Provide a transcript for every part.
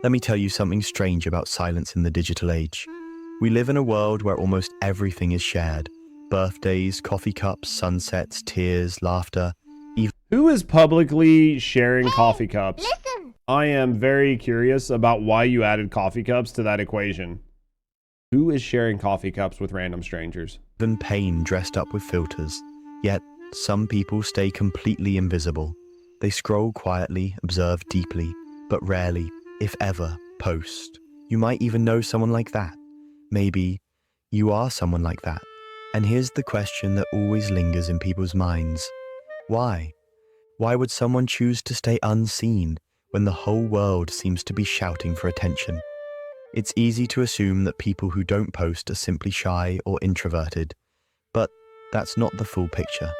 Let me tell you something strange about silence in the digital age. We live in a world where almost everything is shared. Birthdays, coffee cups, sunsets, tears, laughter. Who is publicly sharing coffee cups? Listen. I am very curious about why you added coffee cups to that equation. Who is sharing coffee cups with random strangers? Even pain dressed up with filters. Yet, some people stay completely invisible. They scroll quietly, observe deeply, but rarely, if ever, post. You might even know someone like that. Maybe you are someone like that. And here's the question that always lingers in people's minds. Why? Why would someone choose to stay unseen when the whole world seems to be shouting for attention? It's easy to assume that people who don't post are simply shy or introverted, but that's not the full picture.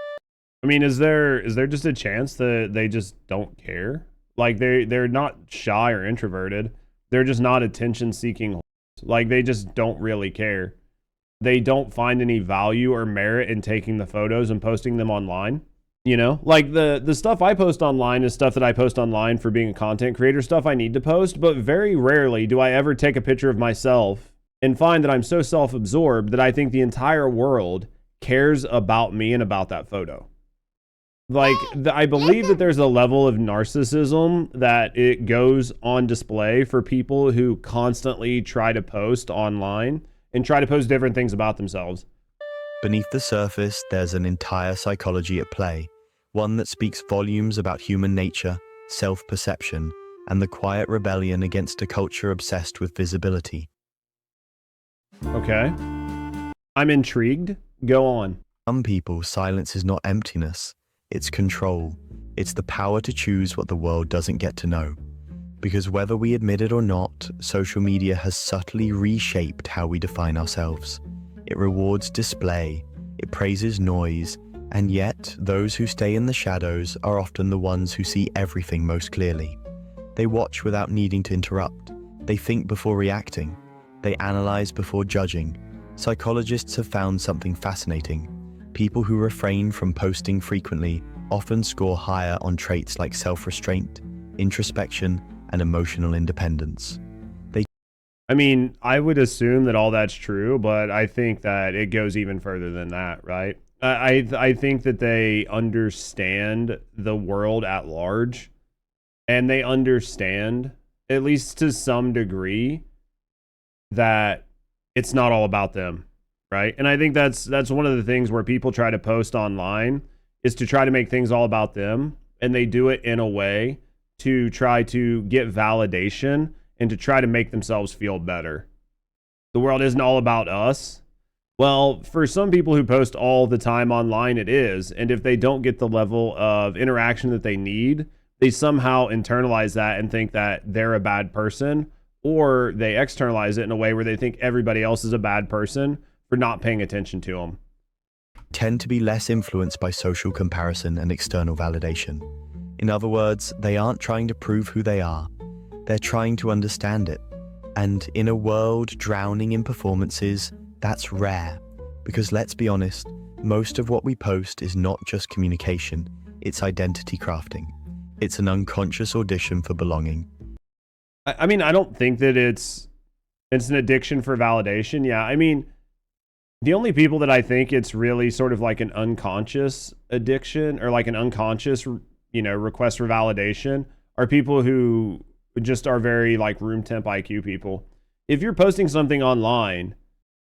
I mean, is there just a chance that they just don't care? Like they're not shy or introverted. They're just not attention-seeking. Like they just don't really care. They don't find any value or merit in taking the photos and posting them online. You know, like the stuff I post online is stuff that I post online for being a content creator, stuff I need to post, but very rarely do I ever take a picture of myself and find that I'm so self-absorbed that I think the entire world cares about me and about that photo. Like, I believe that there's a level of narcissism that it goes on display for people who constantly try to post online and try to post different things about themselves. Beneath the surface, there's an entire psychology at play, one that speaks volumes about human nature, self-perception, and the quiet rebellion against a culture obsessed with visibility. Okay. I'm intrigued. Go on. Some people, silence is not emptiness, it's control. It's the power to choose what the world doesn't get to know. Because whether we admit it or not, social media has subtly reshaped how we define ourselves. It rewards display, it praises noise, and yet those who stay in the shadows are often the ones who see everything most clearly. They watch without needing to interrupt. They think before reacting. They analyze before judging. Psychologists have found something fascinating. People who refrain from posting frequently often score higher on traits like self-restraint, introspection, and emotional independence. I mean, I would assume that all that's true, but I think that it goes even further than that, right? I think that they understand the world at large, and they understand, at least to some degree, that it's not all about them, right? And I think that's one of the things where people try to post online is to try to make things all about them, and they do it in a way to try to get validation and to try to make themselves feel better. The world isn't all about us. Well, for some people who post all the time online, it is. And if they don't get the level of interaction that they need, they somehow internalize that and think that they're a bad person, or they externalize it in a way where they think everybody else is a bad person for not paying attention to them. Tend to be less influenced by social comparison and external validation. In other words, they aren't trying to prove who they are. They're trying to understand it. And in a world drowning in performances, that's rare. Because let's be honest, most of what we post is not just communication, it's identity crafting. It's an unconscious audition for belonging. I mean, I don't think that it's an addiction for validation. Yeah, I mean, the only people that I think it's really sort of like an unconscious addiction or like an unconscious, request for validation are people who just are very like room temp IQ people. If you're posting something online,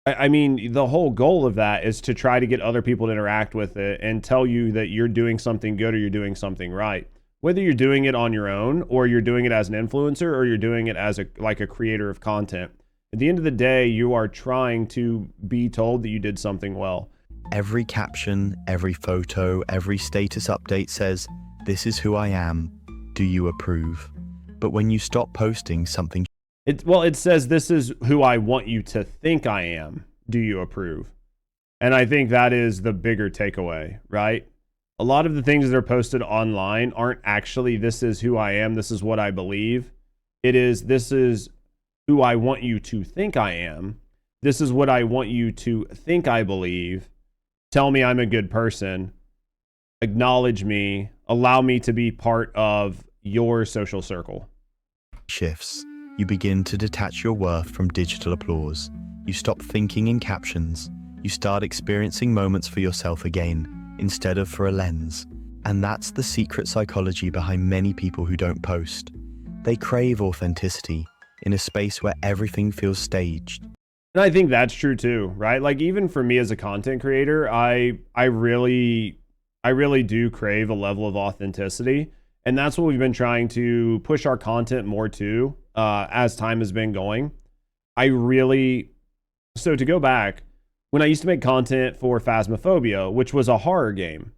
I mean, the whole goal of that is to try to get other people to interact with it and tell you that you're doing something good or you're doing something right. Whether you're doing it on your own or you're doing it as an influencer or you're doing it as a creator of content. At the end of the day, you are trying to be told that you did something well. Every caption, every photo, every status update says, "This is who I am. Do you approve?" But when you stop posting something, it says, "This is who I want you to think I am. Do you approve?" And I think that is the bigger takeaway, right? A lot of the things that are posted online aren't actually, "This is who I am. This is what I believe." It is, "This is who I want you to think I am. This is what I want you to think I believe. Tell me I'm a good person. Acknowledge me. Allow me to be part of your social circle." shifts. You begin to detach your worth from digital applause. You stop thinking in captions. You start experiencing moments for yourself again, instead of for a lens. And that's the secret psychology behind many people who don't post. They crave authenticity in a space where everything feels staged. And I think that's true too, right? Like even for me as a content creator, I really do crave a level of authenticity. And that's what we've been trying to push our content more to as time has been going. So to go back, when I used to make content for Phasmophobia, which was a horror game,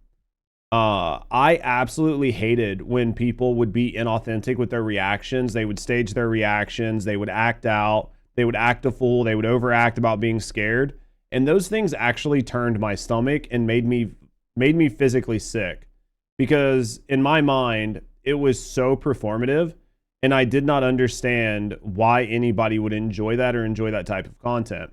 I absolutely hated when people would be inauthentic with their reactions. They would stage their reactions. They would act out. They would act a fool. They would overact about being scared. And those things actually turned my stomach and made me physically sick, because in my mind, it was so performative, and I did not understand why anybody would enjoy that or enjoy that type of content.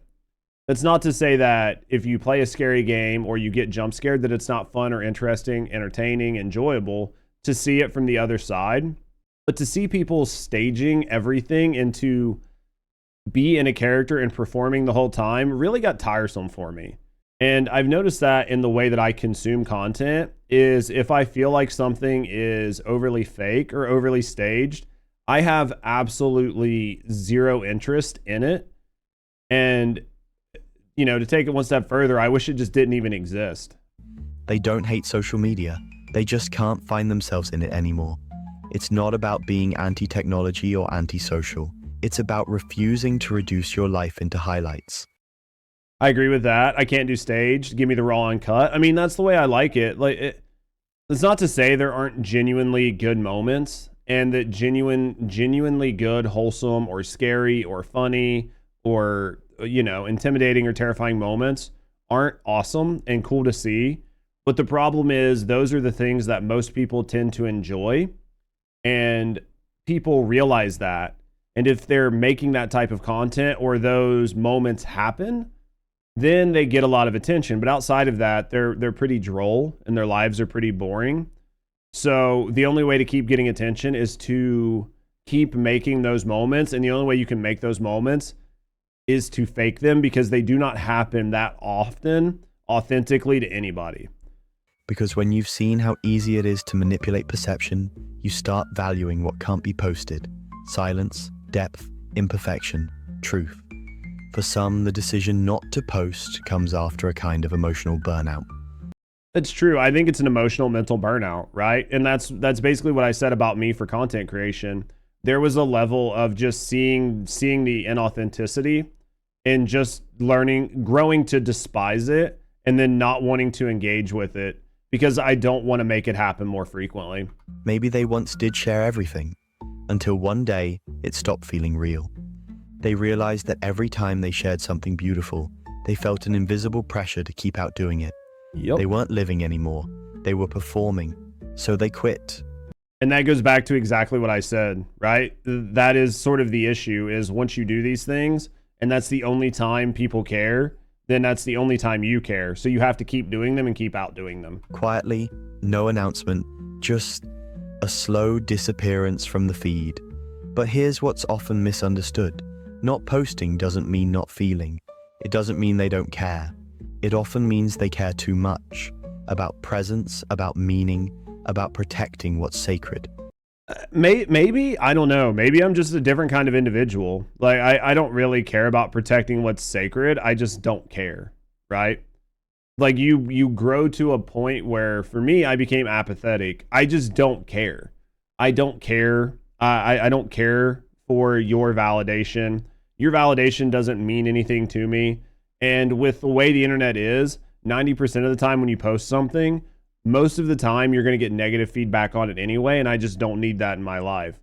That's not to say that if you play a scary game or you get jump scared that it's not fun or interesting, entertaining, enjoyable to see it from the other side. But to see people staging everything and to be in a character and performing the whole time really got tiresome for me. And I've noticed that in the way that I consume content is if I feel like something is overly fake or overly staged, I have absolutely zero interest in it. And to take it one step further, I wish it just didn't even exist. They don't hate social media. They just can't find themselves in it anymore. It's not about being anti-technology or anti-social. It's about refusing to reduce your life into highlights. I agree with that. I can't do staged. Give me the raw uncut. I mean, that's the way I like it. It's not to say there aren't genuinely good moments, and that genuinely good, wholesome, or scary, or funny, or intimidating or terrifying moments aren't awesome and cool to see. But the problem is those are the things that most people tend to enjoy, and people realize that. And if they're making that type of content or those moments happen, then they get a lot of attention. But outside of that, they're pretty droll and their lives are pretty boring. So the only way to keep getting attention is to keep making those moments. And the only way you can make those moments is to fake them, because they do not happen that often authentically to anybody. Because when you've seen how easy it is to manipulate perception, you start valuing what can't be posted. Silence, depth, imperfection, truth. For some, the decision not to post comes after a kind of emotional burnout. It's true. I think it's an emotional mental burnout, right? And that's basically what I said about me for content creation. There was a level of just seeing the inauthenticity and just growing to despise it, and then not wanting to engage with it because I don't want to make it happen more frequently. Maybe they once did share everything, until one day it stopped feeling real. They realized that every time they shared something beautiful, they felt an invisible pressure to keep outdoing it. Yep. They weren't living anymore. They were performing. So they quit. And that goes back to exactly what I said, right? That is sort of the issue, is once you do these things and that's the only time people care, then that's the only time you care. So you have to keep doing them and keep outdoing them. Quietly, no announcement, just a slow disappearance from the feed. But here's what's often misunderstood. Not posting doesn't mean not feeling. It doesn't mean they don't care. It often means they care too much. About presence, about meaning, about protecting what's sacred. Maybe, I don't know. Maybe I'm just a different kind of individual. Like, I don't really care about protecting what's sacred. I just don't care, right? Like, you grow to a point where, for me, I became apathetic. I just don't care. I don't care. I don't care for your validation. Your validation doesn't mean anything to me. And with the way the internet is, 90% of the time when you post something, most of the time you're going to get negative feedback on it anyway, and I just don't need that in my life.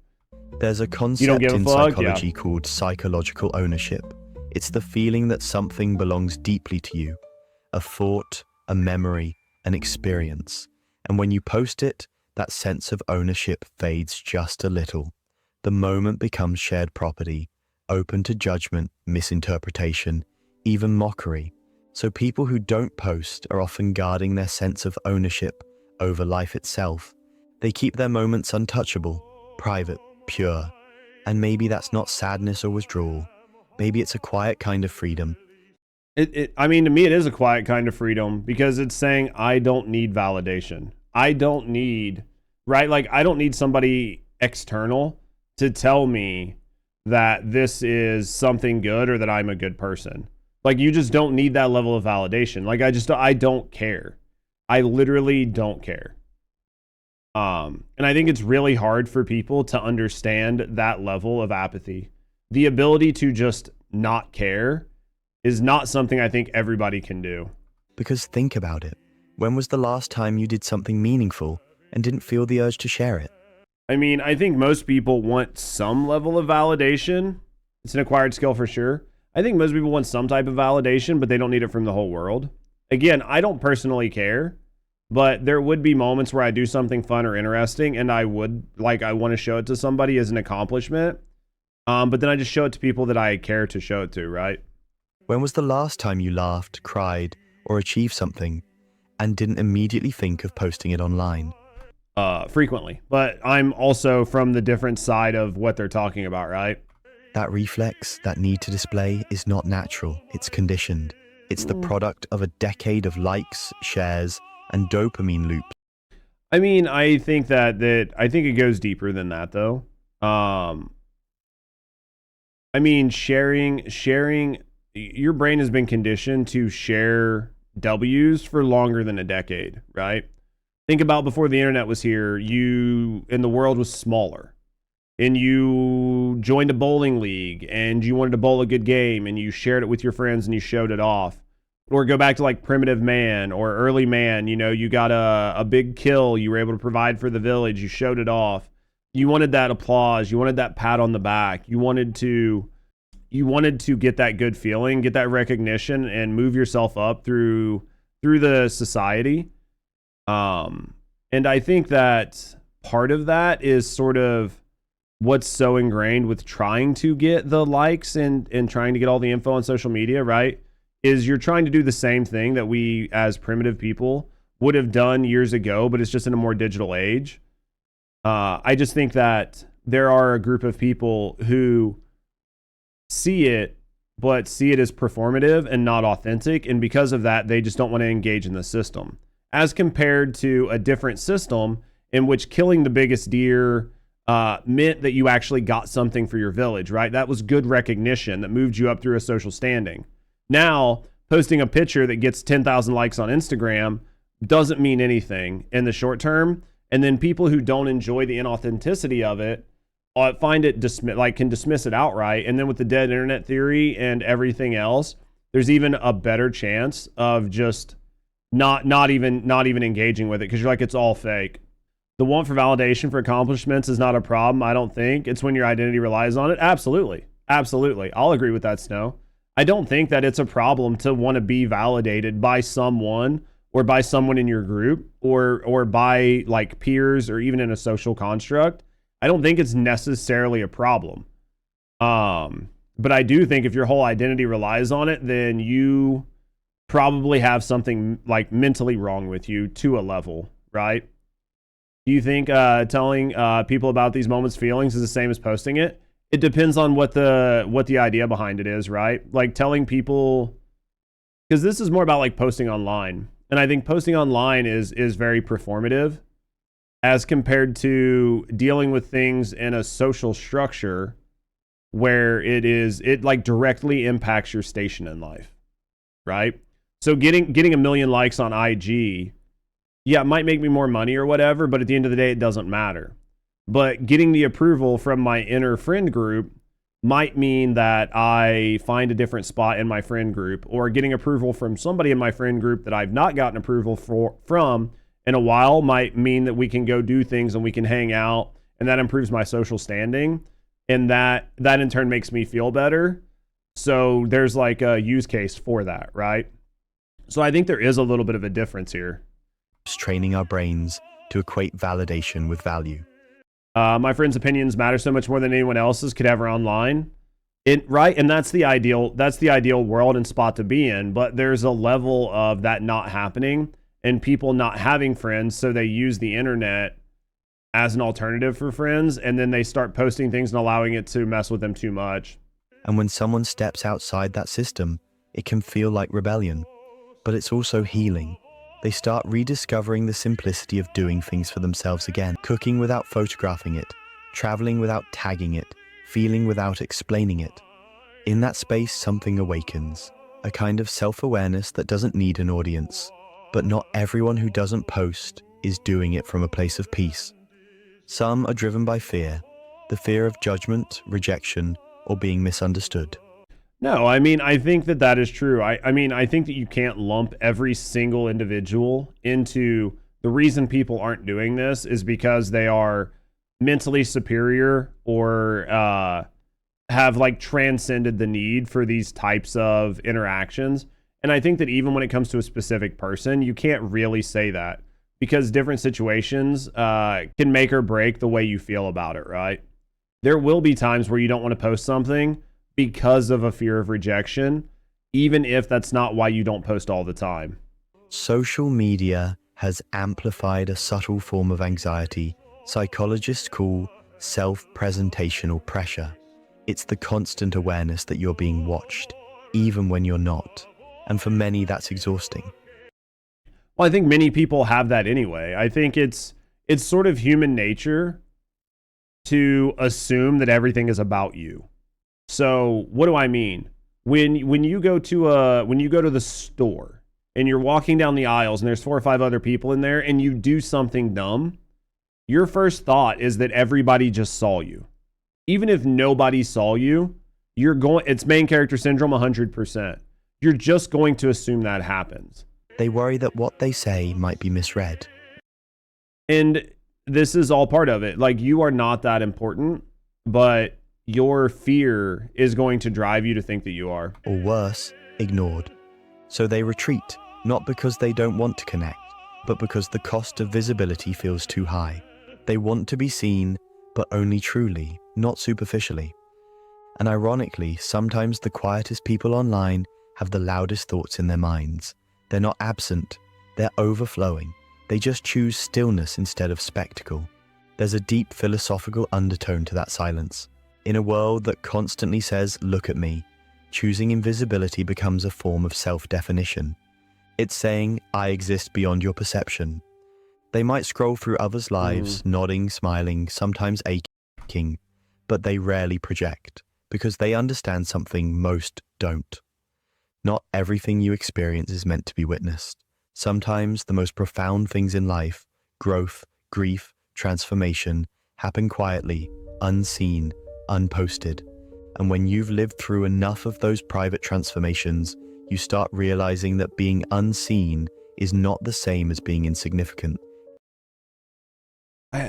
There's a concept in psychology called psychological ownership. It's the feeling that something belongs deeply to you, a thought, a memory, an experience. And when you post it, that sense of ownership fades just a little. The moment becomes shared property, open to judgment, misinterpretation, even mockery. So people who don't post are often guarding their sense of ownership over life itself. They keep their moments untouchable, private, pure. And maybe that's not sadness or withdrawal. Maybe it's a quiet kind of freedom. I mean, to me, it is a quiet kind of freedom because it's saying, I don't need validation. I don't need, right? Like, I don't need somebody external to tell me that this is something good or that I'm a good person. Like, you just don't need that level of validation. Like, I don't care. I literally don't care. And I think it's really hard for people to understand that level of apathy. The ability to just not care is not something I think everybody can do. Because think about it. When was the last time you did something meaningful and didn't feel the urge to share it? I mean, I think most people want some level of validation. It's an acquired skill for sure. I think most people want some type of validation, but they don't need it from the whole world. Again, I don't personally care, but there would be moments where I do something fun or interesting and I want to show it to somebody as an accomplishment. But then I just show it to people that I care to show it to, right? When was the last time you laughed, cried, or achieved something and didn't immediately think of posting it online? Frequently, but I'm also from the different side of what they're talking about, right? That reflex, that need to display, is not natural. It's conditioned. It's the product of a decade of likes, shares, and dopamine loops. I mean, I think I think it goes deeper than that, though. I mean, sharing, your brain has been conditioned to share W's for longer than a decade, right? Think about before the internet was here, and the world was smaller, and you joined a bowling league and you wanted to bowl a good game and you shared it with your friends and you showed it off. Or go back to like primitive man or early man, you got a big kill, you were able to provide for the village, you showed it off. You wanted that applause, you wanted that pat on the back, you wanted to get that good feeling, get that recognition, and move yourself up through the society. And I think that part of that is sort of what's so ingrained with trying to get the likes and trying to get all the info on social media, right? Is you're trying to do the same thing that we as primitive people would have done years ago, but it's just in a more digital age. I just think that there are a group of people who see it, but see it as performative and not authentic. And because of that, they just don't want to engage in the system. As compared to a different system in which killing the biggest deer meant that you actually got something for your village, right? That was good recognition that moved you up through a social standing. Now, posting a picture that gets 10,000 likes on Instagram doesn't mean anything in the short term. And then people who don't enjoy the inauthenticity of it find it can dismiss it outright. And then with the dead internet theory and everything else, there's even a better chance of just not even engaging with it because you're like, it's all fake. The want for validation for accomplishments is not a problem, I don't think. It's when your identity relies on it. Absolutely. I'll agree with that, Snow. I don't think that it's a problem to want to be validated by someone or by someone in your group or by like peers or even in a social construct. I don't think it's necessarily a problem. But I do think if your whole identity relies on it, then you probably have something like mentally wrong with you to a level, right? Do you think telling people about these moments' feelings is the same as posting it? It depends on what the idea behind it is, right? Like telling people, because this is more about like posting online. And I think posting online is very performative as compared to dealing with things in a social structure where it like directly impacts your station in life, right? So getting a million likes on IG, yeah, it might make me more money or whatever, but at the end of the day, it doesn't matter. But getting the approval from my inner friend group might mean that I find a different spot in my friend group, or getting approval from somebody in my friend group that I've not gotten approval from in a while might mean that we can go do things and we can hang out, and that improves my social standing. And that in turn makes me feel better. So there's like a use case for that, right? So I think there is a little bit of a difference here. Training our brains to equate validation with value. My friends' opinions matter so much more than anyone else's could ever online. Right? And that's the ideal world and spot to be in. But there's a level of that not happening and people not having friends. So they use the internet as an alternative for friends, and then they start posting things and allowing it to mess with them too much. And when someone steps outside that system, it can feel like rebellion, but it's also healing. They start rediscovering the simplicity of doing things for themselves again, cooking without photographing it, traveling without tagging it, feeling without explaining it. In that space, something awakens, a kind of self-awareness that doesn't need an audience. But not everyone who doesn't post is doing it from a place of peace. Some are driven by fear, the fear of judgment, rejection, or being misunderstood. No, I mean, I think that that is true. I mean, I think that you can't lump every single individual into the reason people aren't doing this is because they are mentally superior or have like transcended the need for these types of interactions. And I think that even when it comes to a specific person, you can't really say that because different situations can make or break the way you feel about it, right? There will be times where you don't want to post something because of a fear of rejection, even if that's not why you don't post all the time. Social media has amplified a subtle form of anxiety psychologists call self-presentational pressure. It's the constant awareness that you're being watched, even when you're not. And for many, that's exhausting. Well, I think many people have that anyway. I think it's sort of human nature to assume that everything is about you. So what do I mean? When you go to the store and you're walking down the aisles and there's 4 or 5 other people in there and you do something dumb, your first thought is that everybody just saw you. Even if nobody saw you, it's main character syndrome 100%. You're just going to assume that happens. They worry that what they say might be misread. And this is all part of it. Like, you are not that important, but your fear is going to drive you to think that you are. Or worse, ignored. So they retreat, not because they don't want to connect, but because the cost of visibility feels too high. They want to be seen, but only truly, not superficially. And ironically, sometimes the quietest people online have the loudest thoughts in their minds. They're not absent, they're overflowing. They just choose stillness instead of spectacle. There's a deep philosophical undertone to that silence. In a world that constantly says, "Look at me," choosing invisibility becomes a form of self-definition. It's saying, "I exist beyond your perception." They might scroll through others' lives, nodding, smiling, sometimes aching, but they rarely project, because they understand something most don't. Not everything you experience is meant to be witnessed. Sometimes the most profound things in life, growth, grief, transformation, happen quietly, unseen, unposted. And when you've lived through enough of those private transformations, you start realizing that being unseen is not the same as being insignificant.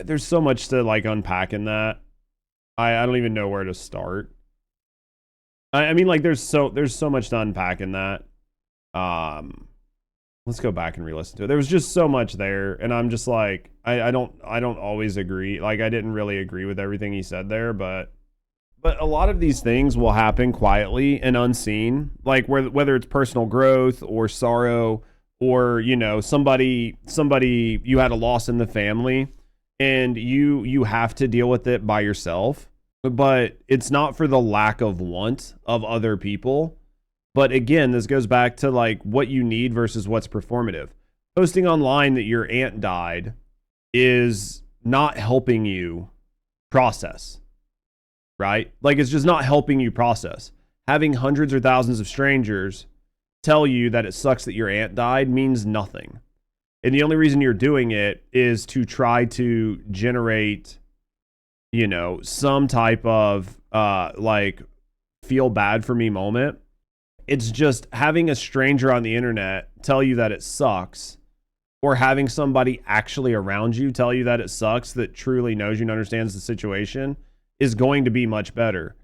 There's so much to like unpack in that. I don't even know where to start. I mean, like, there's so much to unpack in that. Let's go back and re-listen to it. There was just so much there, and I'm just like, I don't always agree. Like, I didn't really agree with everything he said there, but a lot of these things will happen quietly and unseen. Like, whether it's personal growth or sorrow, or, you know, somebody you had a loss in the family, and you have to deal with it by yourself. But it's not for the lack of want of other people. But again, this goes back to like what you need versus what's performative. Posting online that your aunt died is not helping you process, right? Like, it's just not helping you process. Having hundreds or thousands of strangers tell you that it sucks that your aunt died means nothing. And the only reason you're doing it is to try to generate, you know, some type of like feel bad for me moment. It's just having a stranger on the internet tell you that it sucks, or having somebody actually around you tell you that it sucks, that truly knows you and understands the situation, is going to be much better.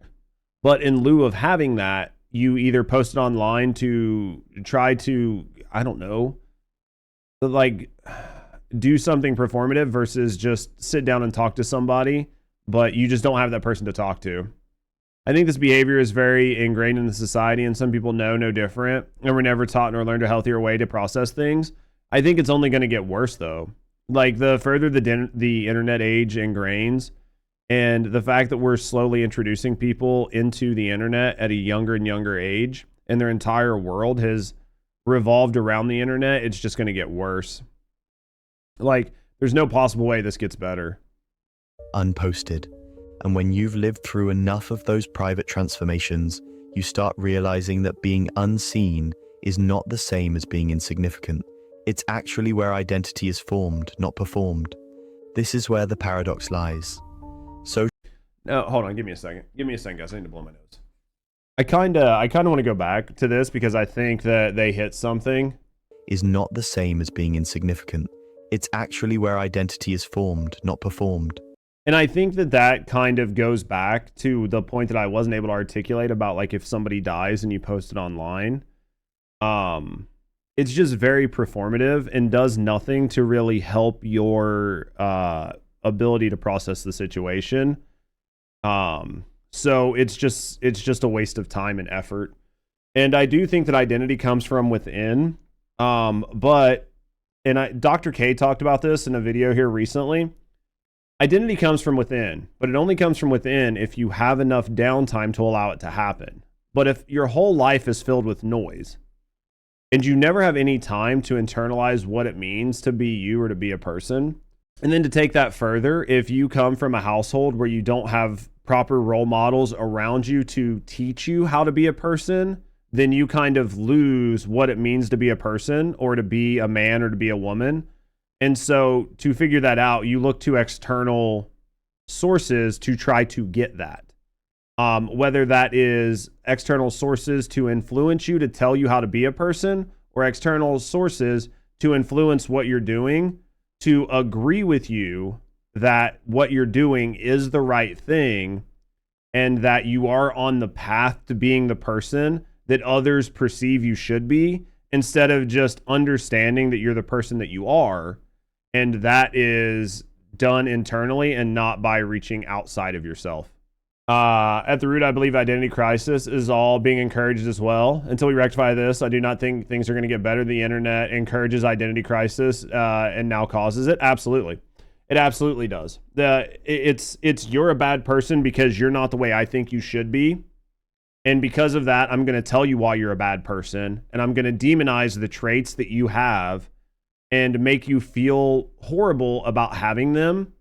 But in lieu of having that, you either post it online to try to, I don't know, like do something performative versus just sit down and talk to somebody, but you just don't have that person to talk to. I think this behavior is very ingrained in the society, and some people know no different, and we're never taught nor learned a healthier way to process things. I think it's only going to get worse, though. Like the further the internet age ingrains, and the fact that we're slowly introducing people into the internet at a younger and younger age, and their entire world has revolved around the internet, it's just going to get worse. Like, there's no possible way this gets better. Unposted. And when you've lived through enough of those private transformations, you start realizing that being unseen is not the same as being insignificant. It's actually where identity is formed, not performed. This is where the paradox lies. No, hold on, give me a second. Give me a second, guys. I need to blow my nose. I kinda want to go back to this because I think that they hit something. Is not the same as being insignificant. It's actually where identity is formed, not performed. And I think that kind of goes back to the point that I wasn't able to articulate about, like, if somebody dies and you post it online. It's just very performative and does nothing to really help your ability to process the situation. So it's just a waste of time and effort. And I do think that identity comes from within. Dr. K talked about this in a video here recently. Identity comes from within, but it only comes from within if you have enough downtime to allow it to happen. But if your whole life is filled with noise and you never have any time to internalize what it means to be you or to be a person, and then to take that further, if you come from a household where you don't have proper role models around you to teach you how to be a person, then you kind of lose what it means to be a person or to be a man or to be a woman. And so to figure that out, you look to external sources to try to get that. Whether that is external sources to influence you to tell you how to be a person, or external sources to influence what you're doing, to agree with you that what you're doing is the right thing and that you are on the path to being the person that others perceive you should be, instead of just understanding that you're the person that you are. And that is done internally and not by reaching outside of yourself. At the root, I believe identity crisis is all being encouraged as well. Until we rectify this, I do not think things are going to get better. The internet encourages identity crisis and now causes it. Absolutely. It absolutely does. It's you're a bad person because you're not the way I think you should be. And because of that, I'm going to tell you why you're a bad person. And I'm going to demonize the traits that you have and make you feel horrible about having them,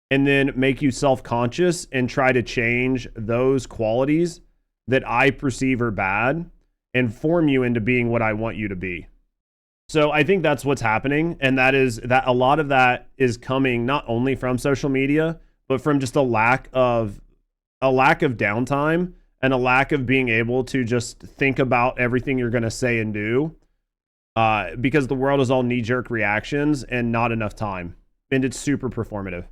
and then make you self-conscious and try to change those qualities that I perceive are bad and form you into being what I want you to be. So I think that's what's happening. And that is that a lot of that is coming not only from social media, but from just a lack of downtime and a lack of being able to just think about everything you're going to say and do. Because the world is all knee-jerk reactions and not enough time. And it's super performative.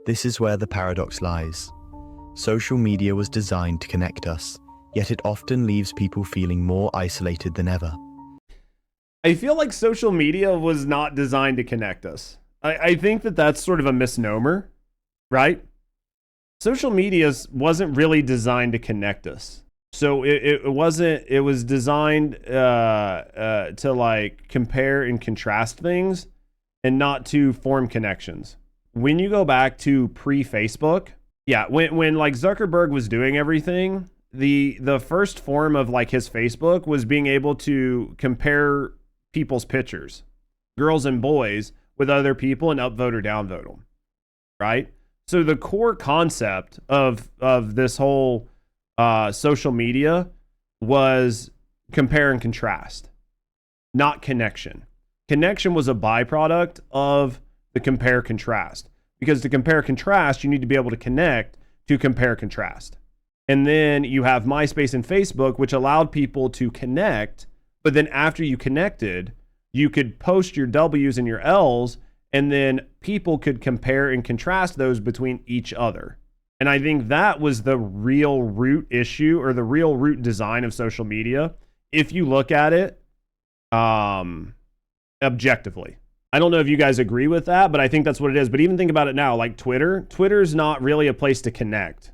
This is where the paradox lies. Social media was designed to connect us, yet it often leaves people feeling more isolated than ever. I feel like social media was not designed to connect us. I think that that's sort of a misnomer, right? Social media wasn't really designed to connect us. So it wasn't, it was designed to like compare and contrast things and not to form connections. When you go back to pre-Facebook, yeah, when like Zuckerberg was doing everything, the first form of like his Facebook was being able to compare people's pictures, girls and boys, with other people and upvote or downvote them, right? So the core concept of this whole social media was compare and contrast, not connection. Connection was a byproduct of the compare contrast, because to compare contrast, you need to be able to connect to compare contrast. And then you have MySpace and Facebook, which allowed people to connect, but then after you connected, you could post your W's and your L's, and then people could compare and contrast those between each other. And I think that was the real root issue, or the real root design of social media, if you look at it objectively. I don't know if you guys agree with that, but I think that's what it is. But even think about it now, like Twitter's not really a place to connect.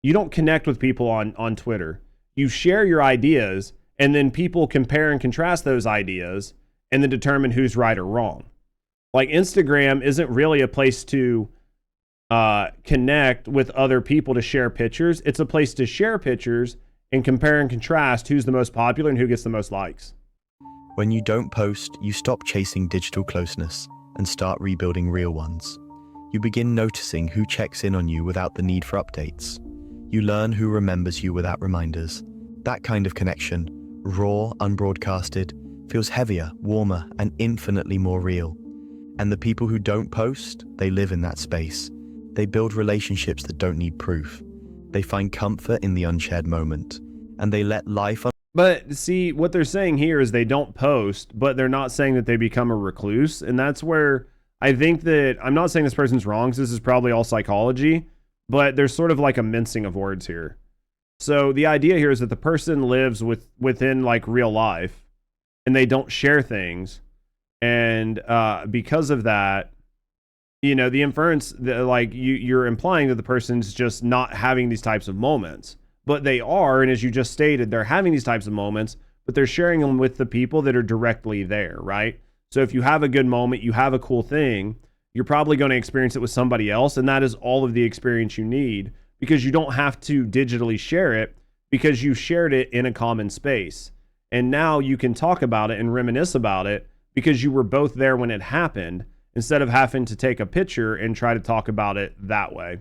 You don't connect with people on Twitter. You share your ideas, and then people compare and contrast those ideas and then determine who's right or wrong. Like Instagram isn't really a place to connect with other people to share pictures. It's a place to share pictures and compare and contrast who's the most popular and who gets the most likes. When you don't post, you stop chasing digital closeness and start rebuilding real ones. You begin noticing who checks in on you without the need for updates. You learn who remembers you without reminders. That kind of connection, raw, unbroadcasted, feels heavier, warmer, and infinitely more real. And the people who don't post, they live in that space. They build relationships that don't need proof. They find comfort in the unshared moment, and they let life But see, what they're saying here is they don't post, but they're not saying that they become a recluse. And that's where I think that, I'm not saying this person's wrong, 'cause this is probably all psychology, but there's sort of like a mincing of words here. So the idea here is that the person lives within like real life, and they don't share things. And because of that, you know, the inference that like you're implying that the person's just not having these types of moments, but they are. And as you just stated, they're having these types of moments, but they're sharing them with the people that are directly there, right? So if you have a good moment, you have a cool thing, you're probably going to experience it with somebody else. And that is all of the experience you need, because you don't have to digitally share it, because you shared it in a common space. And now you can talk about it and reminisce about it because you were both there when it happened, instead of having to take a picture and try to talk about it that way.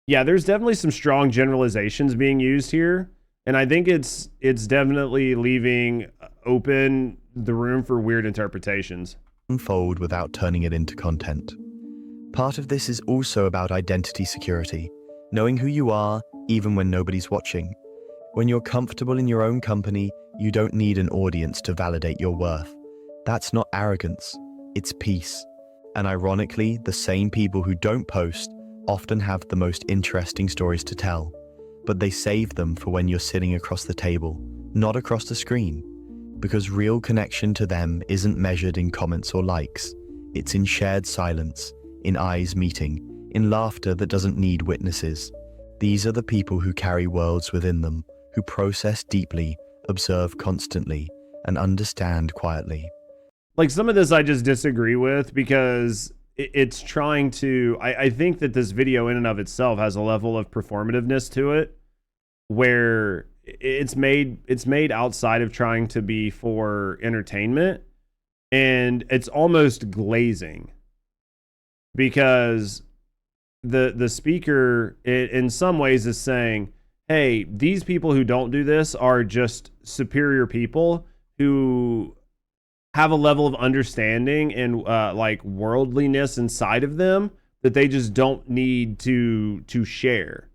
Yeah, there's definitely some strong generalizations being used here. And I think it's definitely leaving open the room for weird interpretations. unfold without turning it into content. Part of this is also about identity security, knowing who you are even when nobody's watching. When you're comfortable in your own company, you don't need an audience to validate your worth. That's not arrogance, it's peace. And ironically, the same people who don't post often have the most interesting stories to tell, but they save them for when you're sitting across the table, not across the screen. Because real connection to them isn't measured in comments or likes. It's in shared silence, in eyes meeting, in laughter that doesn't need witnesses. These are the people who carry worlds within them, who process deeply, observe constantly, and understand quietly. Like, some of this I just disagree with, because it's trying to, I think that this video in and of itself has a level of performativeness to it, where it's made outside of trying to be for entertainment, and it's almost glazing, because the speaker in some ways is saying, hey, these people who don't do this are just superior people who have a level of understanding and like worldliness inside of them that they just don't need to share.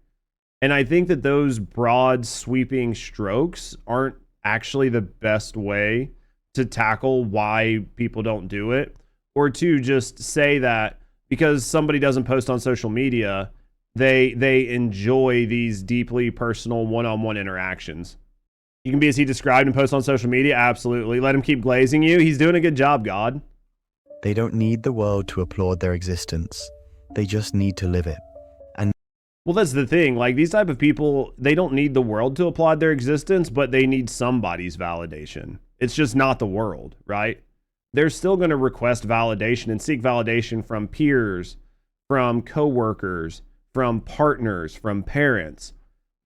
And I think that those broad sweeping strokes aren't actually the best way to tackle why people don't do it, or to just say that because somebody doesn't post on social media, they enjoy these deeply personal one-on-one interactions. You can be as he described and post on social media, absolutely. Let him keep glazing you. He's doing a good job, God. They don't need the world to applaud their existence. They just need to live it. Well, that's the thing. Like, these type of people, they don't need the world to applaud their existence, but they need somebody's validation. It's just not the world, right? They're still going to request validation and seek validation from peers, from coworkers, from partners, from parents.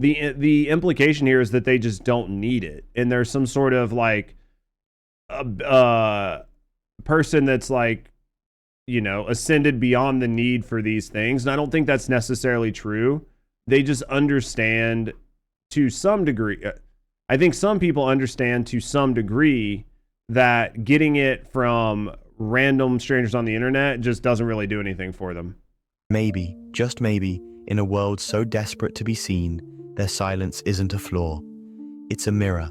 The implication here is that they just don't need it. And there's some sort of like person that's like, you know, ascended beyond the need for these things. And I don't think that's necessarily true. They just understand to some degree. I think some people understand to some degree that getting it from random strangers on the internet just doesn't really do anything for them. Maybe, just maybe, in a world so desperate to be seen, their silence isn't a flaw. It's a mirror,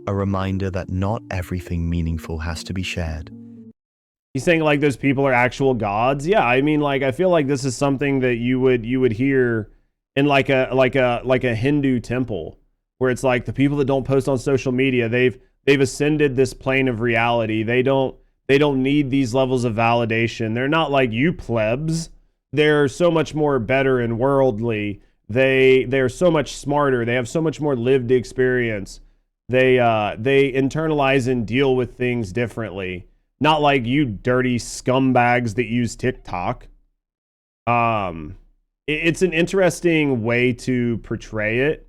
a reminder that not everything meaningful has to be shared. He's saying like those people are actual gods. Yeah, I mean, like, I feel like this is something that you would hear in like a Hindu temple, where it's like the people that don't post on social media, they've ascended this plane of reality. They don't need these levels of validation. They're not like you plebs. They're so much more better and worldly. They're so much smarter. They have so much more lived experience. They internalize and deal with things differently. Not like you dirty scumbags that use TikTok. It's an interesting way to portray it.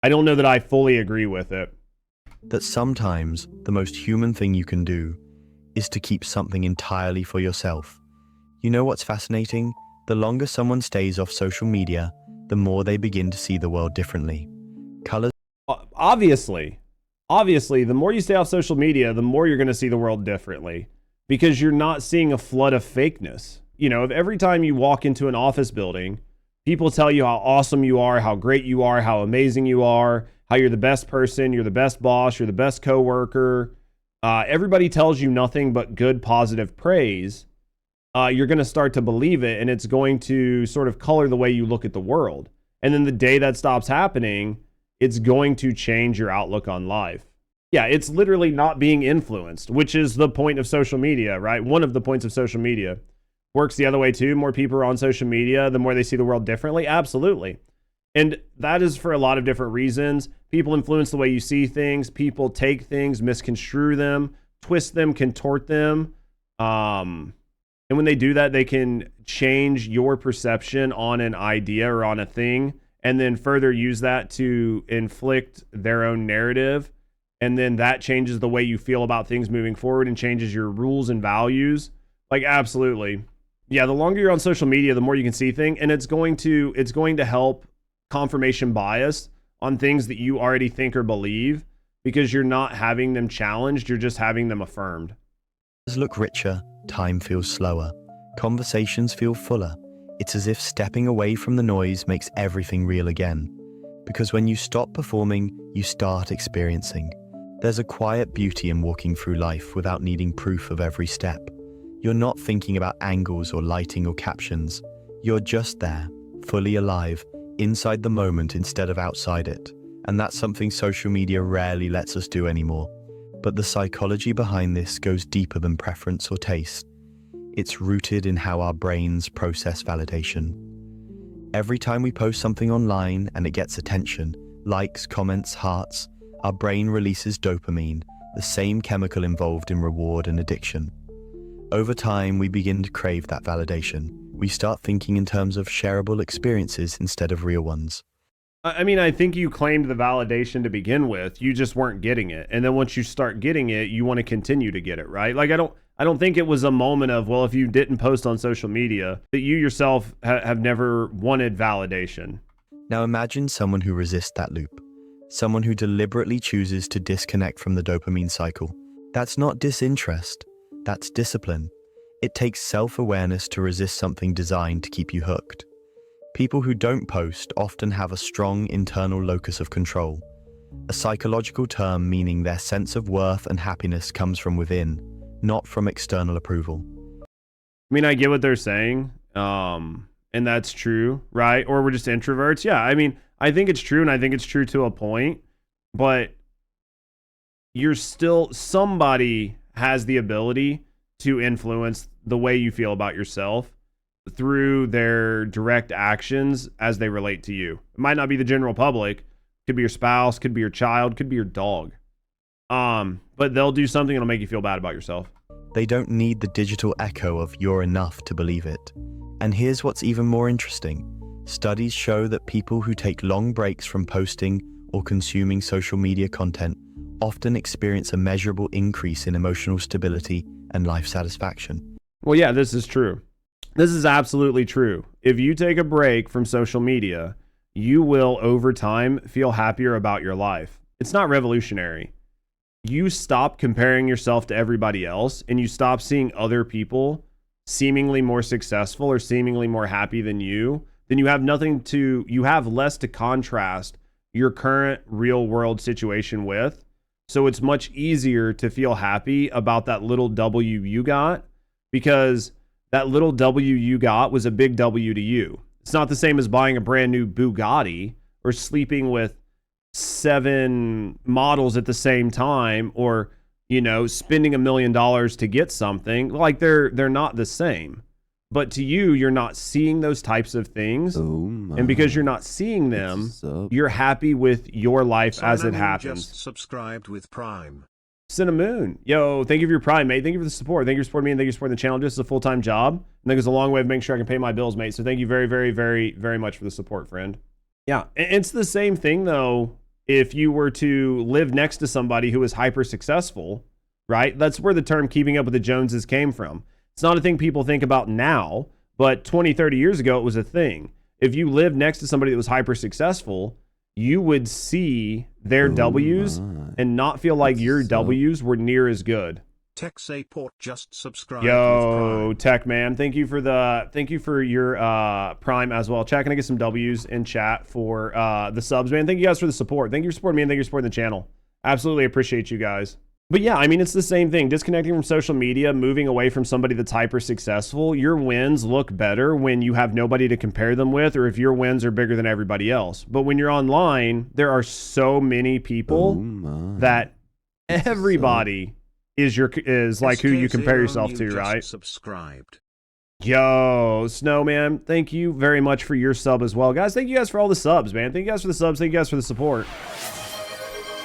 I don't know that I fully agree with it. That sometimes the most human thing you can do is to keep something entirely for yourself. You know what's fascinating? The longer someone stays off social media, the more they begin to see the world differently. Colors. Obviously, the more you stay off social media, the more you're going to see the world differently, because you're not seeing a flood of fakeness. You know, if every time you walk into an office building, people tell you how awesome you are, how great you are, how amazing you are, how you're the best person, you're the best boss, you're the best coworker. Everybody tells you nothing but good, positive praise. You're going to start to believe it, and it's going to sort of color the way you look at the world. And then the day that stops happening, it's going to change your outlook on life. Yeah, it's literally not being influenced, which is the point of social media, right? One of the points of social media. Works the other way too. More people are on social media, the more they see the world differently. Absolutely. And that is for a lot of different reasons. People influence the way you see things. People take things, misconstrue them, twist them, contort them. And when they do that, they can change your perception on an idea or on a thing, and then further use that to inflict their own narrative. And then that changes the way you feel about things moving forward and changes your rules and values. Like, absolutely. Yeah, the longer you're on social media, the more you can see things, and it's going to help confirmation bias on things that you already think or believe, because you're not having them challenged, you're just having them affirmed. Look richer, time feels slower, conversations feel fuller. It's as if stepping away from the noise makes everything real again. Because when you stop performing, you start experiencing. There's a quiet beauty in walking through life without needing proof of every step. You're not thinking about angles or lighting or captions. You're just there, fully alive, inside the moment instead of outside it. And that's something social media rarely lets us do anymore. But the psychology behind this goes deeper than preference or taste. It's rooted in how our brains process validation. Every time we post something online and it gets attention, likes, comments, hearts, our brain releases dopamine, the same chemical involved in reward and addiction. Over time, we begin to crave that validation. We start thinking in terms of shareable experiences instead of real ones. I mean, I think you claimed the validation to begin with. You just weren't getting it. And then once you start getting it, you want to continue to get it, right? Like, I don't think it was a moment of, well, if you didn't post on social media, that you yourself have never wanted validation. Now imagine someone who resists that loop. Someone who deliberately chooses to disconnect from the dopamine cycle. That's not disinterest. That's discipline. It takes self-awareness to resist something designed to keep you hooked. People who don't post often have a strong internal locus of control, a psychological term meaning their sense of worth and happiness comes from within, not from external approval. I mean, I get what they're saying, and that's true, right? Or we're just introverts. Yeah, I mean, I think it's true, and I think it's true to a point, but you're still, somebody has the ability to influence the way you feel about yourself through their direct actions as they relate to you. It might not be the general public. Could be your spouse, could be your child, could be your dog. But they'll do something that'll make you feel bad about yourself. They don't need the digital echo of "you're enough" to believe it. And here's what's even more interesting. Studies show that people who take long breaks from posting or consuming social media content often experience a measurable increase in emotional stability and life satisfaction. Well, yeah, this is true. This is absolutely true. If you take a break from social media, you will, over time, feel happier about your life. It's not revolutionary. You stop comparing yourself to everybody else, and you stop seeing other people seemingly more successful or seemingly more happy than you. Then you have less to contrast your current real world situation with. So it's much easier to feel happy about that little W you got, because that little W you got was a big W to you. It's not the same as buying a brand new Bugatti or sleeping with 7 models at the same time, or, you know, spending $1 million to get something. Like, they're not the same. But to you, you're not seeing those types of things. And because you're not seeing them, you're happy with your life as it happens. Just subscribed with Prime. Cinnamon. Yo, thank you for your prime, mate. Thank you for the support. Thank you for supporting me and thank you for supporting the channel. Just as a full-time job. And that goes a long way of making sure I can pay my bills, mate. So thank you very, very, very, very much for the support, friend. Yeah, it's the same thing, though, if you were to live next to somebody who is hyper successful, right? That's where the term keeping up with the Joneses came from. It's not a thing people think about now, but 20, 30 years ago, it was a thing. If you lived next to somebody that was hyper successful, you would see their W's and not feel like your W's were near as good. Tech Support just subscribed. Yo, Tech man, thank you for your Prime as well. Chat, can I get some W's in chat for the subs, man? Thank you guys for the support. Thank you for supporting me and thank you for supporting the channel. Absolutely appreciate you guys. But yeah, I mean, it's the same thing. Disconnecting from social media, moving away from somebody that's hyper successful. Your wins look better when you have nobody to compare them with, or if your wins are bigger than everybody else. But when you're online, there are so many people that everybody is like who you compare yourself to, right? Subscribed. Yo, Snowman, thank you very much for your sub as well. Guys, thank you guys for all the subs, man. Thank you guys for the subs. Thank you guys for the support.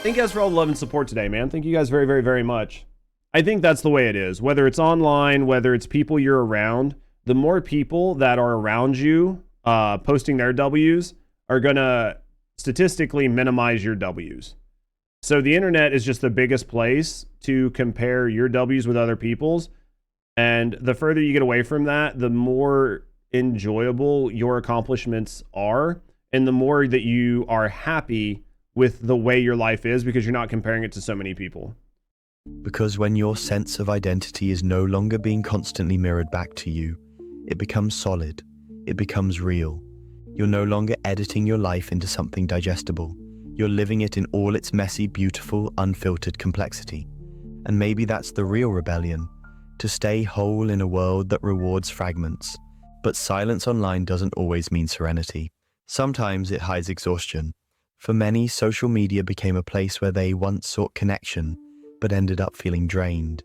Thank you guys for all the love and support today, man. Thank you guys very, very, very much. I think that's the way it is. Whether it's online, whether it's people you're around, the more people that are around you posting their W's are going to statistically minimize your W's. So the internet is just the biggest place to compare your W's with other people's. And the further you get away from that, the more enjoyable your accomplishments are, and the more that you are happy with the way your life is because you're not comparing it to so many people. Because when your sense of identity is no longer being constantly mirrored back to you, it becomes solid, it becomes real. You're no longer editing your life into something digestible. You're living it in all its messy, beautiful, unfiltered complexity. And maybe that's the real rebellion, to stay whole in a world that rewards fragments. But silence online doesn't always mean serenity. Sometimes it hides exhaustion. For many, social media became a place where they once sought connection, but ended up feeling drained.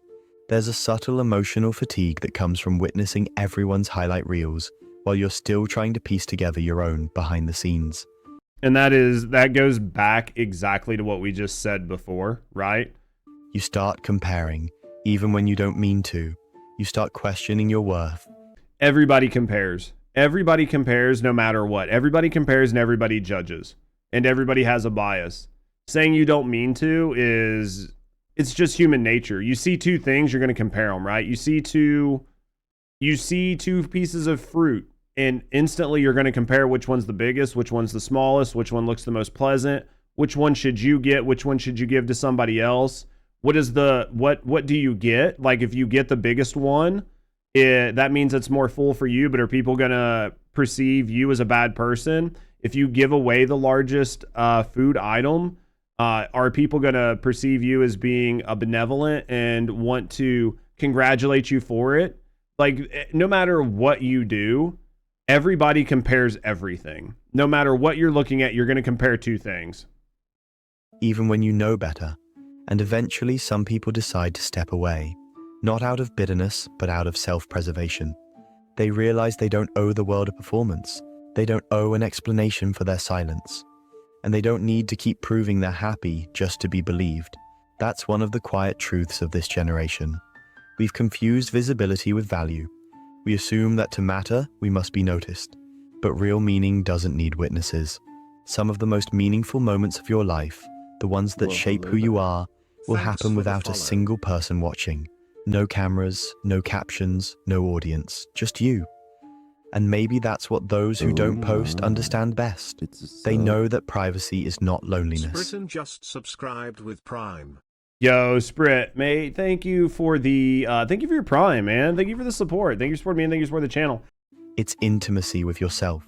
There's a subtle emotional fatigue that comes from witnessing everyone's highlight reels, while you're still trying to piece together your own behind the scenes. And that goes back exactly to what we just said before, right? You start comparing, even when you don't mean to. You start questioning your worth. Everybody compares. Everybody compares no matter what. Everybody compares and everybody judges. And everybody has a bias. Saying you don't mean to it's just human nature. You see two things, you're going to compare them, right? You see two pieces of fruit, and instantly you're going to compare which one's the biggest, which one's the smallest, which one looks the most pleasant, which one should you get, which one should you give to somebody else. What do you get? Like if you get the biggest one, that means it's more full for you, but are people going to perceive you as a bad person? If you give away the largest food item, are people going to perceive you as being a benevolent and want to congratulate you for it? Like, no matter what you do, everybody compares everything. No matter what you're looking at, you're going to compare two things. Even when you know better. And eventually some people decide to step away, not out of bitterness, but out of self-preservation. They realize they don't owe the world a performance. They don't owe an explanation for their silence. And they don't need to keep proving they're happy just to be believed. That's one of the quiet truths of this generation. We've confused visibility with value. We assume that to matter, we must be noticed. But real meaning doesn't need witnesses. Some of the most meaningful moments of your life, the ones that shape who you are, will happen without a single person watching. No cameras, no captions, no audience, just you. And maybe that's what those who don't post understand best. They know that privacy is not loneliness. Britain just subscribed with Prime. Yo, Sprit, mate, thank you for your Prime, man. Thank you for the support. Thank you for supporting me and thank you for supporting the channel. It's intimacy with yourself.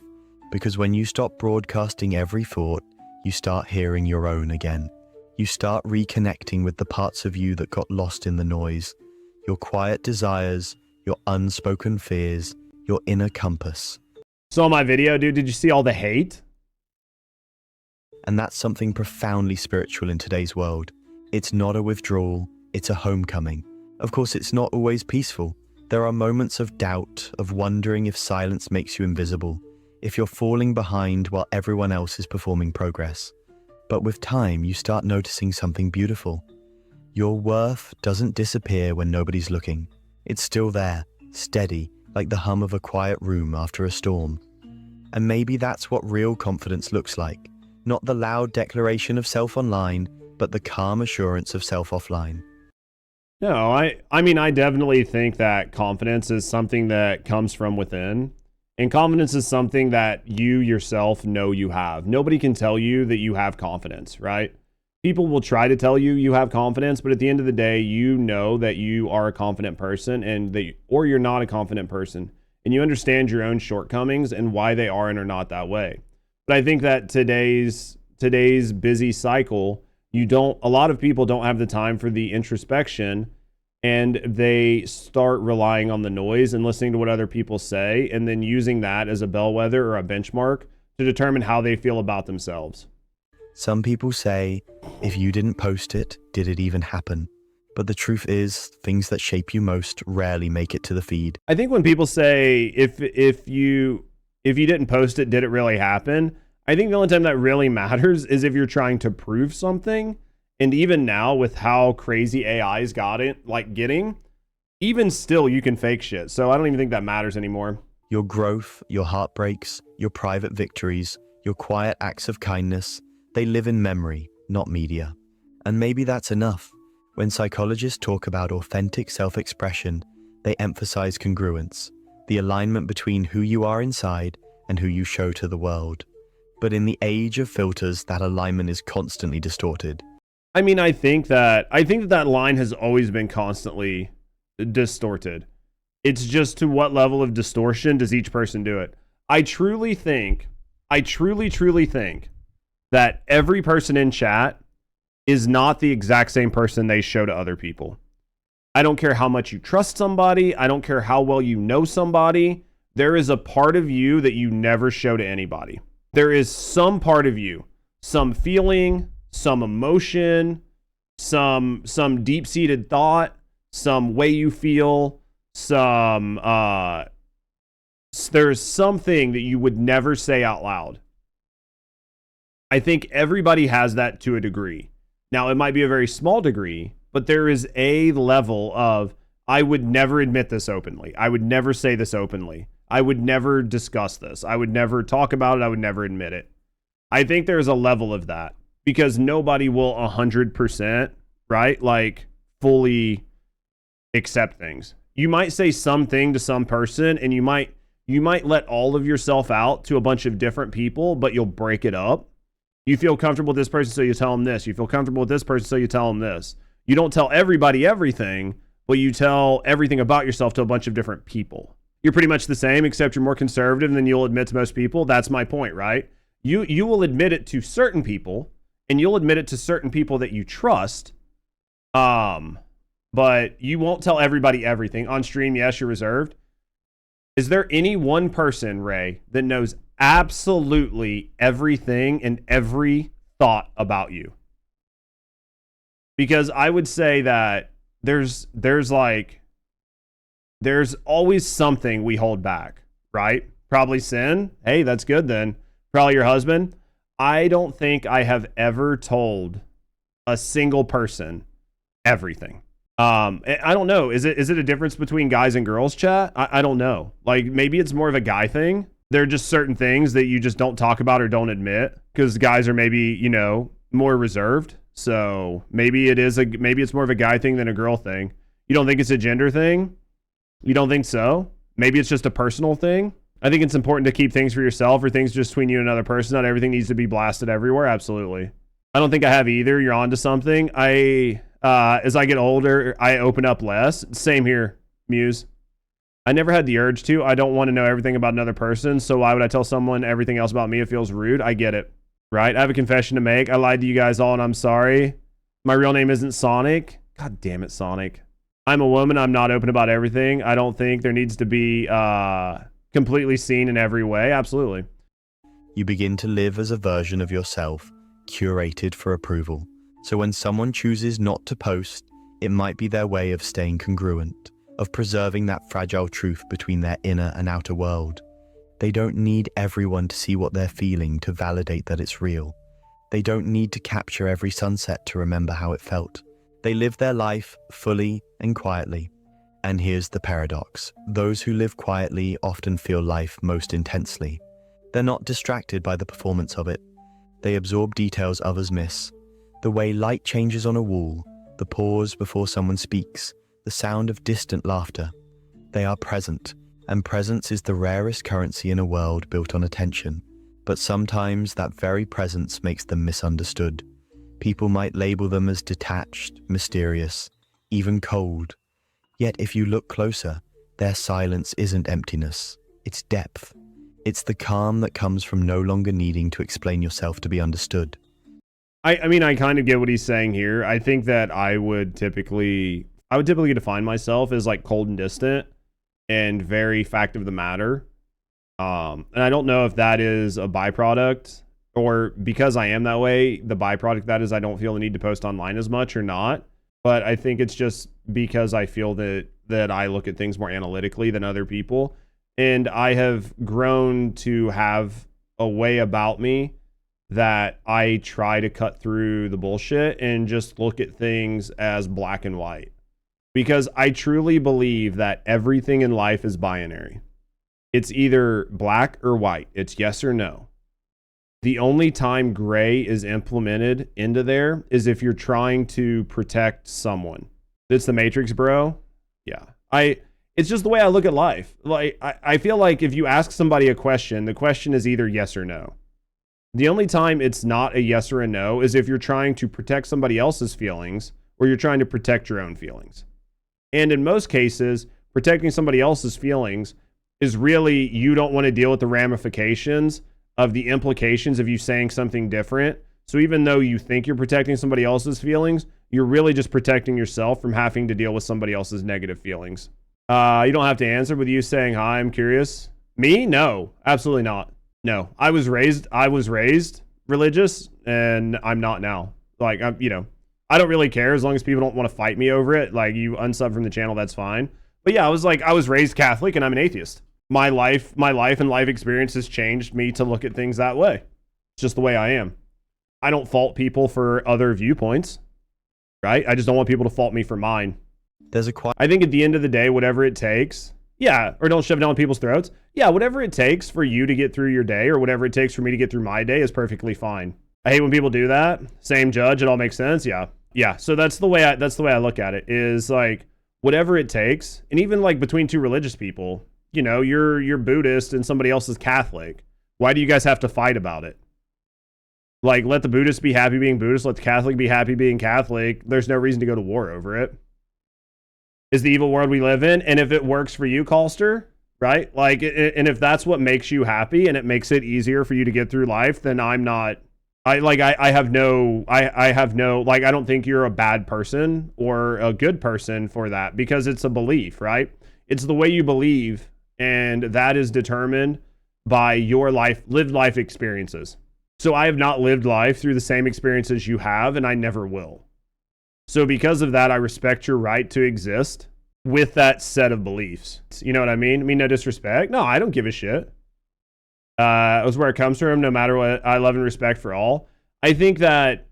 Because when you stop broadcasting every thought, you start hearing your own again. You start reconnecting with the parts of you that got lost in the noise. Your quiet desires, your unspoken fears, your inner compass. Saw my video, dude. Did you see all the hate? And that's something profoundly spiritual in today's world. It's not a withdrawal, it's a homecoming. Of course, it's not always peaceful. There are moments of doubt, of wondering if silence makes you invisible, if you're falling behind while everyone else is performing progress. But with time, you start noticing something beautiful. Your worth doesn't disappear when nobody's looking. It's still there, steady, like the hum of a quiet room after a storm. And maybe that's what real confidence looks like. Not the loud declaration of self online, but the calm assurance of self offline. No, I mean, I definitely think that confidence is something that comes from within. And confidence is something that you yourself know you have. Nobody can tell you that you have confidence, right? People will try to tell you you have confidence, but at the end of the day, you know that you are a confident person or you're not a confident person. And you understand your own shortcomings and why they are and are not that way. But I think that today's busy cycle, a lot of people don't have the time for the introspection, and they start relying on the noise and listening to what other people say and then using that as a bellwether or a benchmark to determine how they feel about themselves. Some people say, if you didn't post it, did it even happen? But the truth is, things that shape you most rarely make it to the feed. I think when people say, if you didn't post it, did it really happen? I think the only time that really matters is if you're trying to prove something. And even now, with how crazy AI's getting, even still, you can fake shit. So I don't even think that matters anymore. Your growth, your heartbreaks, your private victories, your quiet acts of kindness, they live in memory, not media. And maybe that's enough. When psychologists talk about authentic self-expression, they emphasize congruence, the alignment between who you are inside and who you show to the world. But in the age of filters, that alignment is constantly distorted. I mean, I think that line has always been constantly distorted. It's just to what level of distortion does each person do it? I truly think that every person in chat is not the exact same person they show to other people. I don't care how much you trust somebody. I don't care how well you know somebody. There is a part of you that you never show to anybody. There is some part of you, some feeling, some emotion, some deep-seated thought, some way you feel, there's something that you would never say out loud. I think everybody has that to a degree. Now, it might be a very small degree, but there is a level of, I would never admit this openly. I would never say this openly. I would never discuss this. I would never talk about it. I would never admit it. I think there's a level of that because nobody will 100%, right? Like fully accept things. You might say something to some person and you might let all of yourself out to a bunch of different people, but you'll break it up. You feel comfortable with this person, so you tell them this. You feel comfortable with this person, so you tell them this. You don't tell everybody everything, but you tell everything about yourself to a bunch of different people. You're pretty much the same, except you're more conservative than you'll admit to most people. That's my point, right? You will admit it to certain people, and you'll admit it to certain people that you trust, but you won't tell everybody everything. On stream, yes, you're reserved. Is there any one person, Ray, that knows absolutely everything and every thought about you? Because I would say that there's always something we hold back, right? Probably sin. Hey, that's good then. Probably your husband. I don't think I have ever told a single person everything. I don't know. Is it a difference between guys and girls, chat? I don't know. Like maybe it's more of a guy thing. There are just certain things that you just don't talk about or don't admit because guys are maybe, more reserved. So maybe it's more of a guy thing than a girl thing. You don't think it's a gender thing? You don't think so? Maybe it's just a personal thing. I think it's important to keep things for yourself or things just between you and another person. Not everything needs to be blasted everywhere. Absolutely. I don't think I have either. You're onto something. As I get older, I open up less. Same here, Muse. I never had the urge to. I don't want to know everything about another person. So why would I tell someone everything else about me? It feels rude. I get it. Right? I have a confession to make. I lied to you guys all and I'm sorry. My real name isn't Sonic. God damn it, Sonic. I'm a woman. I'm not open about everything. I don't think there needs to be completely seen in every way. Absolutely. You begin to live as a version of yourself, curated for approval. So when someone chooses not to post, it might be their way of staying congruent, of preserving that fragile truth between their inner and outer world. They don't need everyone to see what they're feeling to validate that it's real. They don't need to capture every sunset to remember how it felt. They live their life fully and quietly. And here's the paradox. Those who live quietly often feel life most intensely. They're not distracted by the performance of it. They absorb details others miss. The way light changes on a wall, the pause before someone speaks, the sound of distant laughter. They are present, and presence is the rarest currency in a world built on attention. But sometimes that very presence makes them misunderstood. People might label them as detached, mysterious, even cold. Yet if you look closer, their silence isn't emptiness, it's depth. It's the calm that comes from no longer needing to explain yourself to be understood. I mean, I kind of get what he's saying here. I think that I would typically define myself as like cold and distant and very fact of the matter. And I don't know if that is a byproduct or because I am that way, the byproduct that is I don't feel the need to post online as much or not. But I think it's just because I feel that I look at things more analytically than other people. And I have grown to have a way about me that I try to cut through the bullshit and just look at things as black and white. Because I truly believe that everything in life is binary. It's either black or white. It's yes or no. The only time gray is implemented into there is if you're trying to protect someone. It's the Matrix, bro. Yeah. It's just the way I look at life. Like I feel like if you ask somebody a question, the question is either yes or no. The only time it's not a yes or a no is if you're trying to protect somebody else's feelings or you're trying to protect your own feelings. And in most cases, protecting somebody else's feelings is really you don't want to deal with the ramifications of the implications of you saying something different. So even though you think you're protecting somebody else's feelings, you're really just protecting yourself from having to deal with somebody else's negative feelings. You don't have to answer with you saying, hi, I'm curious. Me? No, absolutely not. No, I was raised religious and I'm not now. Like, I don't really care as long as people don't want to fight me over it. Like, you unsub from the channel, that's fine. But yeah, I was raised Catholic and I'm an atheist. My life and life experience has changed me to look at things that way. It's just the way I am. I don't fault people for other viewpoints, right? I just don't want people to fault me for mine. I think at the end of the day, whatever it takes, yeah, or don't shove it down people's throats. Yeah, whatever it takes for you to get through your day or whatever it takes for me to get through my day is perfectly fine. I hate when people do that. Same judge, it all makes sense. Yeah. Yeah. So that's the way I look at it is like whatever it takes. And even like between two religious people, you're Buddhist and somebody else is Catholic. Why do you guys have to fight about it? Like, let the Buddhist be happy being Buddhist, let the Catholic be happy being Catholic. There's no reason to go to war over it. Is the evil world we live in. And if it works for you, Calster, right? Like, and if that's what makes you happy and it makes it easier for you to get through life, then I don't think you're a bad person or a good person for that because it's a belief, right? It's the way you believe, and that is determined by your lived life experiences. So I have not lived life through the same experiences you have, and I never will. So because of that, I respect your right to exist with that set of beliefs. You know what I mean? I mean, no disrespect. No, I don't give a shit. That's where it comes from, no matter what. I love and respect for all. I think that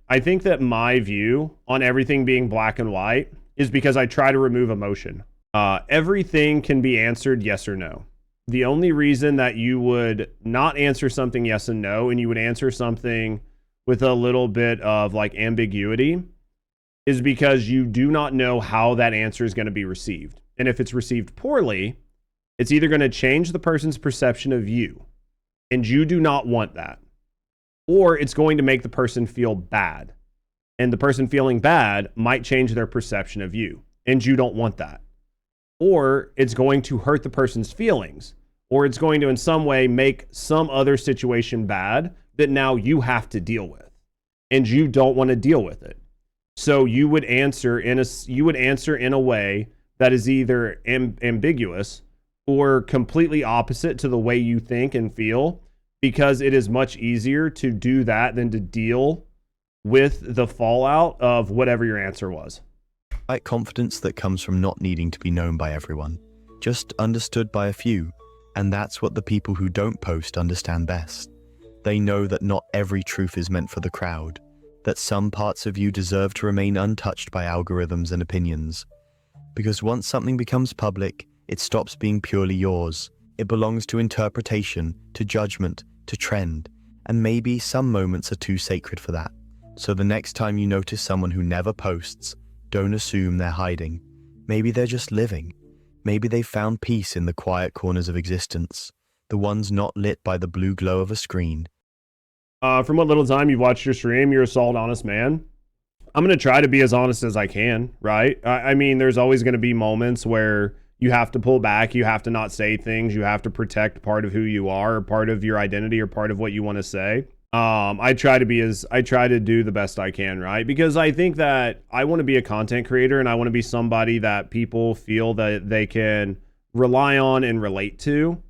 my view on everything being black and white is because I try to remove emotion. Everything can be answered yes or no. The only reason that you would not answer something yes and no, and you would answer something with a little bit of like ambiguity, is because you do not know how that answer is going to be received. And if it's received poorly, it's either going to change the person's perception of you, and you do not want that, or it's going to make the person feel bad. And the person feeling bad might change their perception of you, and you don't want that. Or it's going to hurt the person's feelings, or it's going to in some way make some other situation bad that now you have to deal with, and you don't want to deal with it. So you would answer in a way that is either ambiguous or completely opposite to the way you think and feel, because it is much easier to do that than to deal with the fallout of whatever your answer was. Quiet confidence that comes from not needing to be known by everyone, just understood by a few, and that's what the people who don't post understand best. They know that not every truth is meant for the crowd. that some parts of you deserve to remain untouched by algorithms and opinions. Because once something becomes public, it stops being purely yours. It belongs to interpretation, to judgment, to trend, and maybe some moments are too sacred for that. So the next time you notice someone who never posts, don't assume they're hiding. Maybe they're just living. Maybe they've found peace in the quiet corners of existence, the ones not lit by the blue glow of a screen. From what little time you've watched your stream, you're a solid, honest man. I'm going to try to be as honest as I can, right? I mean, there's always going to be moments where you have to pull back, you have to not say things, you have to protect part of who you are, or part of your identity, or part of what you want to say. I try to do the best I can, right? Because I think that I want to be a content creator, and I want to be somebody that people feel that they can rely on and relate to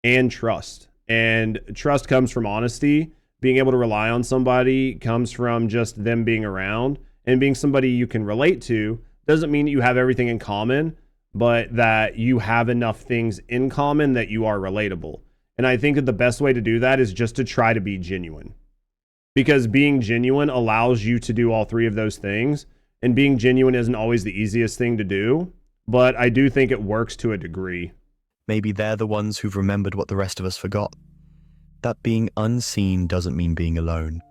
and trust. And trust comes from honesty. Being able to rely on somebody comes from just them being around, and being somebody you can relate to doesn't mean that you have everything in common, but that you have enough things in common that you are relatable. And I think that the best way to do that is just to try to be genuine, because being genuine allows you to do all three of those things. And being genuine isn't always the easiest thing to do, but I do think it works to a degree. Maybe they're the ones who've remembered what the rest of us forgot. That being unseen doesn't mean being alone.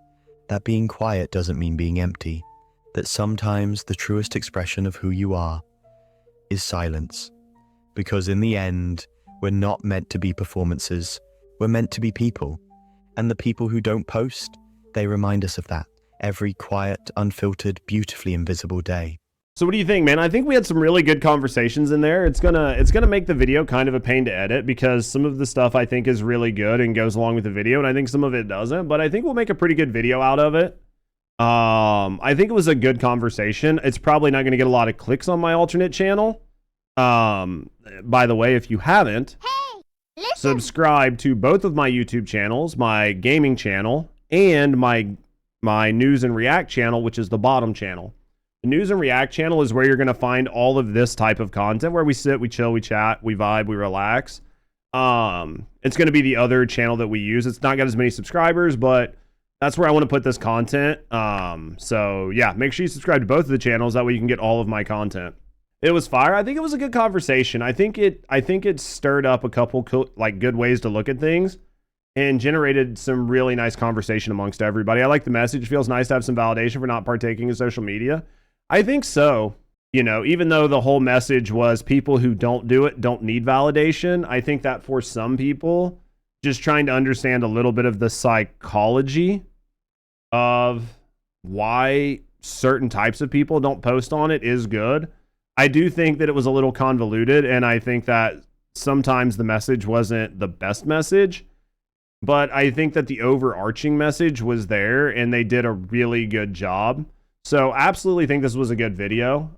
That being quiet doesn't mean being empty. That sometimes the truest expression of who you are is silence. Because in the end, we're not meant to be performances. We're meant to be people. And the people who don't post, they remind us of that every quiet, unfiltered, beautifully invisible day. So what do you think, man? I think we had some really good conversations in there. It's gonna make the video kind of a pain to edit, because some of the stuff I think is really good and goes along with the video, and I think some of it doesn't, but I think we'll make a pretty good video out of it. I think it was a good conversation. It's probably not going to get a lot of clicks on my alternate channel. By the way, if you haven't, subscribe to both of my YouTube channels, my gaming channel and my news and react channel, which is the bottom channel. The news and react channel is where you're going to find all of this type of content, where we sit, we chill, we chat, we vibe, we relax. It's going to be the other channel that we use. It's not got as many subscribers, but that's where I want to put this content. So yeah, make sure you subscribe to both of the channels. That way you can get all of my content. It was fire. I think it was a good conversation. I think it stirred up a couple good ways to look at things, and generated some really nice conversation amongst everybody. I like the message. It feels nice to have some validation for not partaking in social media. I think so. You know, even though the whole message was people who don't do it don't need validation, I think that for some people, just trying to understand a little bit of the psychology of why certain types of people don't post on it is good. I do think that it was a little convoluted, and I think that sometimes the message wasn't the best message, but I think that the overarching message was there, and they did a really good job. So absolutely think this was a good video.